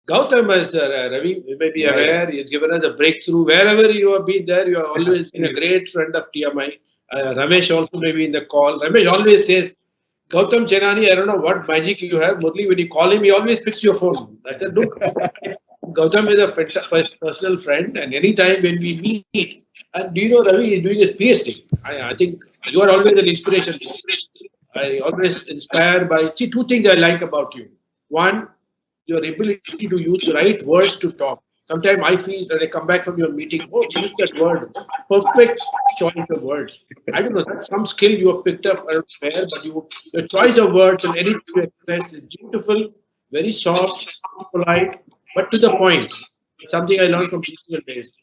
Gautam, as Ravi, you may be Yeah, yeah. aware, he has given us a breakthrough. Wherever you have been there, you have always been a great friend of TMI. Ramesh also may be in the call. Ramesh always says, Gautam Chenani, I don't know what magic you have. Murli, when you call him, he always picks your phone. I said, look, Gautam is a personal friend, and anytime when we meet, and do you know Ravi is doing his PhD? I think you are always an inspiration. I always inspire by see two things I like about you. One, your ability to use the right words to talk. Sometimes I feel that I come back from your meeting, oh, use that word, perfect choice of words. I don't know, that's some skill you have picked up, I don't know where, but your choice of words and anything you express is beautiful, very soft, polite, but to the point. Something I learned from digital days.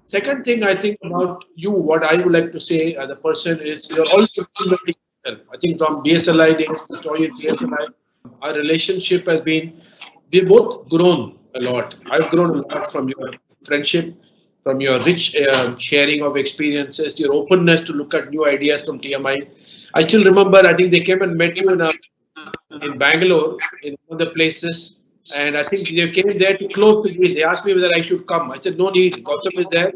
Second thing I think about you, what I would like to say as a person is you're always reinventing yourself. I think from BSLI days, the story at BSLI, our relationship has been, we've both grown a lot. I've grown a lot from your friendship, from your rich sharing of experiences, your openness to look at new ideas from TMI. I still remember, I think they came and met you in Bangalore, in one of the places, and I think they came there to close the deal. They asked me whether I should come. I said, no need. Gautam is there.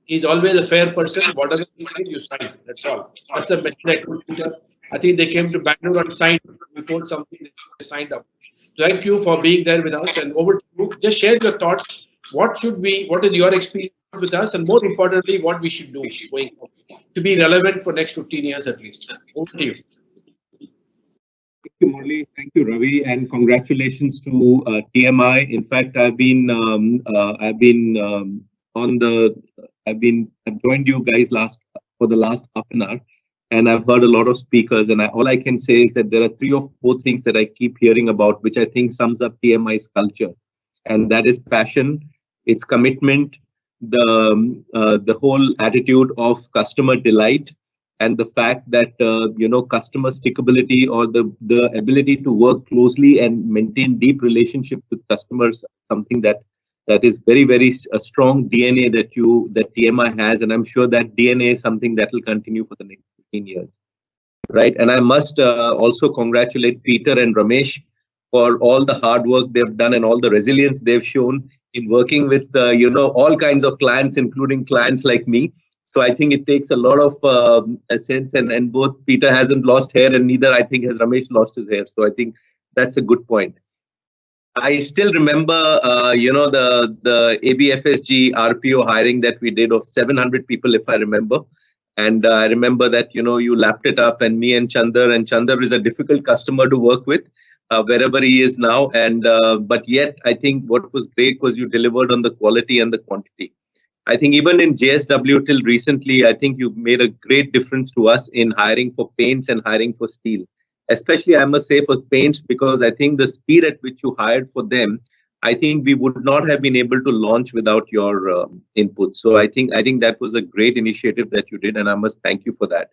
He's always a fair person. Whatever he said, you sign. That's all. That's the message I told Peter. I think they came to Bangalore and signed. We told something, they signed up. Thank you for being there with us. And over to you. Just share your thoughts. What is your experience with us? And more importantly, what we should do going forward to be relevant for next 15 years at least. Over to you. Thank you, Murli. Thank you, Ravi, and congratulations to TMI. In fact, on the, I've joined you guys for the last half an hour, and I've heard a lot of speakers. And all I can say is that there are three or four things that I keep hearing about, which I think sums up TMI's culture, and that is passion, its commitment, the whole attitude of customer delight, and the fact that customer stickability, or the ability to work closely and maintain deep relationship with customers, something that is very a strong DNA that TMI has, and I'm sure that DNA is something that will continue for the next 15 years, right? And I must also congratulate Peter and Ramesh for all the hard work they've done and all the resilience they've shown in working with all kinds of clients, including clients like me. So I think it takes a lot of a sense, and both Peter hasn't lost hair, and neither I think has Ramesh lost his hair. So I think that's a good point. I still remember, the ABFSG RPO hiring that we did of 700 people, if I remember. And I remember that, you lapped it up, and me and Chandar is a difficult customer to work with, wherever he is now. And but yet, I think what was great was you delivered on the quality and the quantity. I think even in JSW till recently, I think you've made a great difference to us in hiring for paints and hiring for steel. Especially, I must say, for paints, because I think the speed at which you hired for them, I think we would not have been able to launch without your input. So I think that was a great initiative that you did, and I must thank you for that.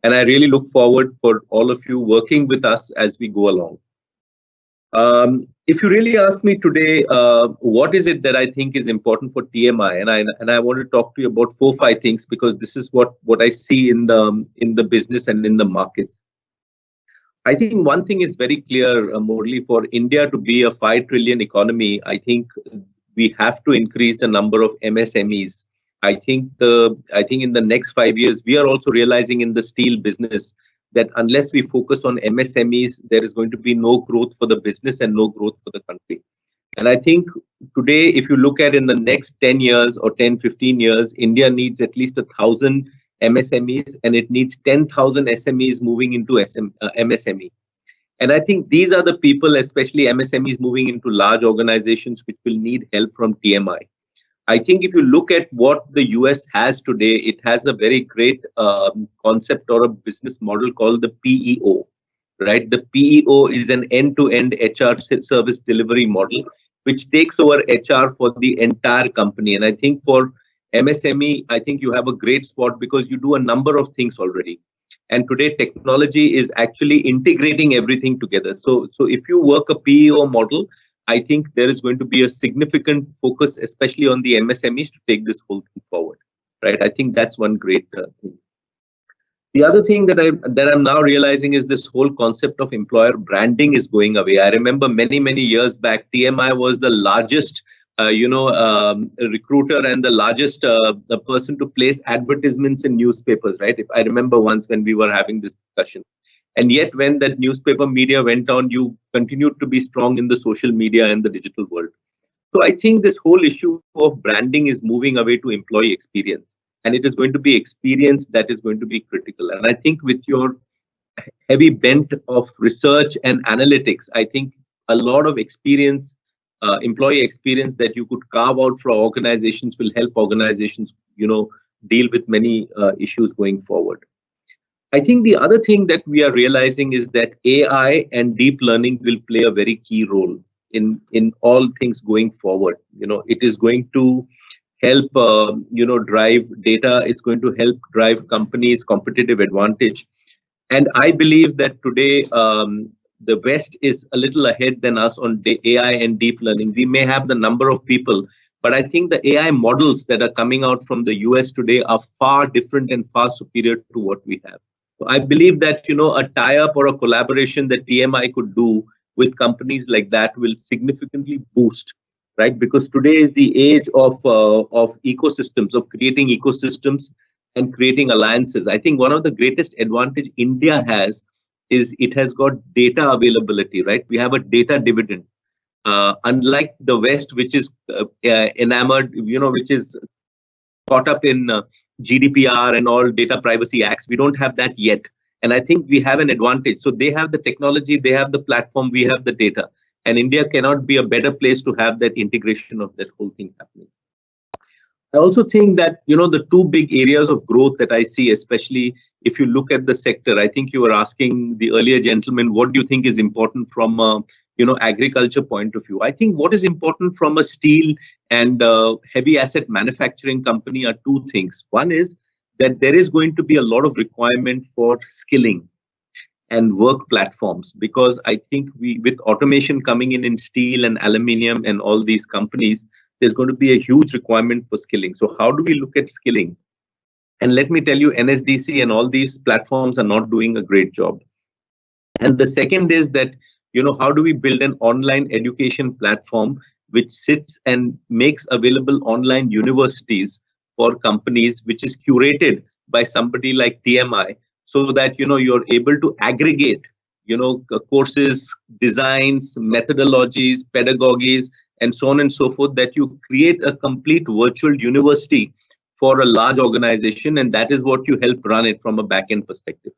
And I really look forward for all of you working with us as we go along. If you really ask me today, what is it that I think is important for TMI, and I want to talk to you about 4 5 things, because this is what I see in the business and in the markets. I think one thing is very clear, Murli, for India to be a 5 trillion economy, I think we have to increase the number of MSMEs. I think in the next 5 years, we are also realizing in the steel business that unless we focus on MSMEs, there is going to be no growth for the business and no growth for the country. And I think today, if you look at in the next 10 years or 10, 15 years, India needs at least 1,000 MSMEs, and it needs 10,000 SMEs moving into MSME. And I think these are the people, especially MSMEs, moving into large organizations, which will need help from TMI. I think if you look at what the US has today, it has a very great concept or a business model called the PEO, right? The PEO is an end-to-end HR service delivery model, which takes over HR for the entire company. And I think for MSME, I think you have a great spot because you do a number of things already. And today, technology is actually integrating everything together. So if you work a PEO model, I think there is going to be a significant focus, especially on the MSMEs, to take this whole thing forward, right? I think that's one great thing. The other thing that I'm now realizing is this whole concept of employer branding is going away. I remember many years back, TMI was the largest recruiter and the largest the person to place advertisements in newspapers, right? If I remember once when we were having this discussion. And yet when that newspaper media went on, you continued to be strong in the social media and the digital world. So I think this whole issue of branding is moving away to employee experience. And it is going to be experience that is going to be critical. And I think with your heavy bent of research and analytics, I think a lot of experience, employee experience that you could carve out for organizations will help organizations, deal with many issues going forward. I think the other thing that we are realizing is that AI and deep learning will play a very key role in all things going forward. It is going to help, drive data. It's going to help drive companies' competitive advantage. And I believe that today, the West is a little ahead than us on AI and deep learning. We may have the number of people, but I think the AI models that are coming out from the US today are far different and far superior to what we have. So I believe that, a tie-up or a collaboration that TMI could do with companies like that will significantly boost, right? Because today is the age of ecosystems, of creating ecosystems and creating alliances. I think one of the greatest advantage India has is it has got data availability, right? We have a data dividend. Unlike the West, which is enamored, which is caught up in GDPR and all data privacy acts, we don't have that yet. And I think we have an advantage. So they have the technology, they have the platform, we have the data. And India cannot be a better place to have that integration of that whole thing happening. I also think that, the two big areas of growth that I see, especially if you look at the sector, I think you were asking the earlier gentleman, what do you think is important from a, agriculture point of view? I think what is important from a steel and heavy asset manufacturing company are two things. One is that there is going to be a lot of requirement for skilling and work platforms, because I think with automation coming in steel and aluminium and all these companies, there's going to be a huge requirement for skilling. So how do we look at skilling? And let me tell you, NSDC and all these platforms are not doing a great job. And the second is that, how do we build an online education platform which sits and makes available online universities for companies, which is curated by somebody like TMI, so that, you're able to aggregate, courses, designs, methodologies, pedagogies, and so on and so forth, that you create a complete virtual university for a large organization, and that is what you help run it from a back-end perspective.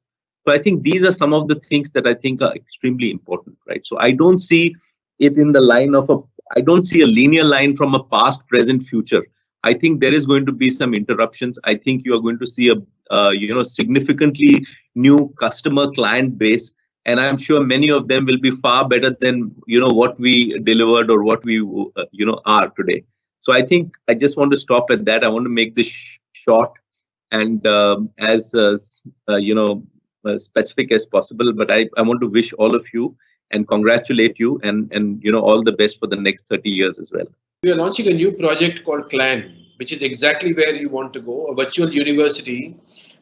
So I think these are some of the things that I think are extremely important, right? So I don't see it in the line of I don't see a linear line from a past, present, future. I think there is going to be some interruptions. I think you are going to see a significantly new customer client base, and I'm sure many of them will be far better than what we delivered or what we are today. So I think I just want to stop at that. I want to make this short and as specific as possible. But I want to wish all of you and congratulate you and all the best for the next 30 years as well. We are launching a new project called CLAN, which is exactly where you want to go, a virtual university.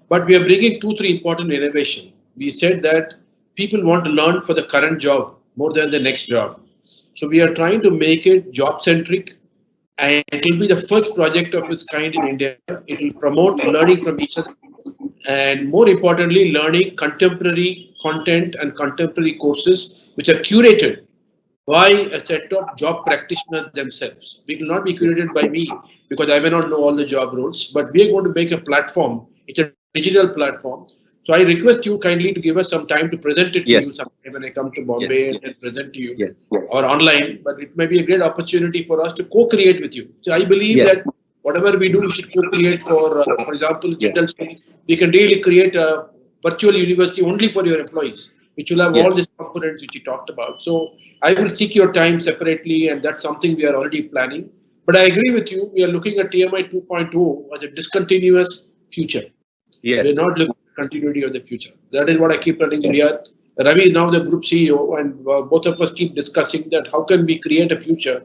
But we are bringing 2-3 important innovation. We said that people want to learn for the current job more than the next job. So we are trying to make it job centric, and it will be the first project of its kind in India. It will promote learning from each other, and more importantly, learning contemporary content and contemporary courses which are curated by a set of job practitioners themselves. It will not be curated by me, because I may not know all the job roles, but we are going to make a platform. It's a digital platform. So I request you kindly to give us some time to present it to you sometime when I come to Bombay and present to you or online. But it may be a great opportunity for us to co-create with you. So I believe that whatever we do, we should co-create for example, we can really create a virtual university only for your employees, which will have all these components which you talked about. So I will seek your time separately, and that's something we are already planning. But I agree with you. We are looking at TMI 2.0 as a discontinuous future. Yes. We're not looking at continuity of the future. That is what I keep telling you. Ravi is now the group CEO, and both of us keep discussing that how can we create a future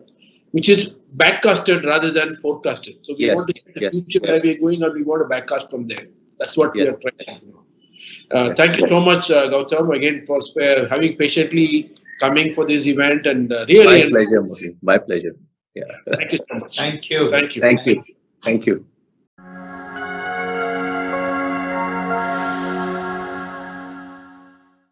which is backcasted rather than forecasted. So we want to see the future where we're going, or we want to backcast from there. That's what we are trying to do. Thank you so much, Gautam, again for having patiently coming for this event, and really. My pleasure, Murli. My pleasure. Yeah. Thank you so much. Thank you. Thank you. Thank you. Thank you.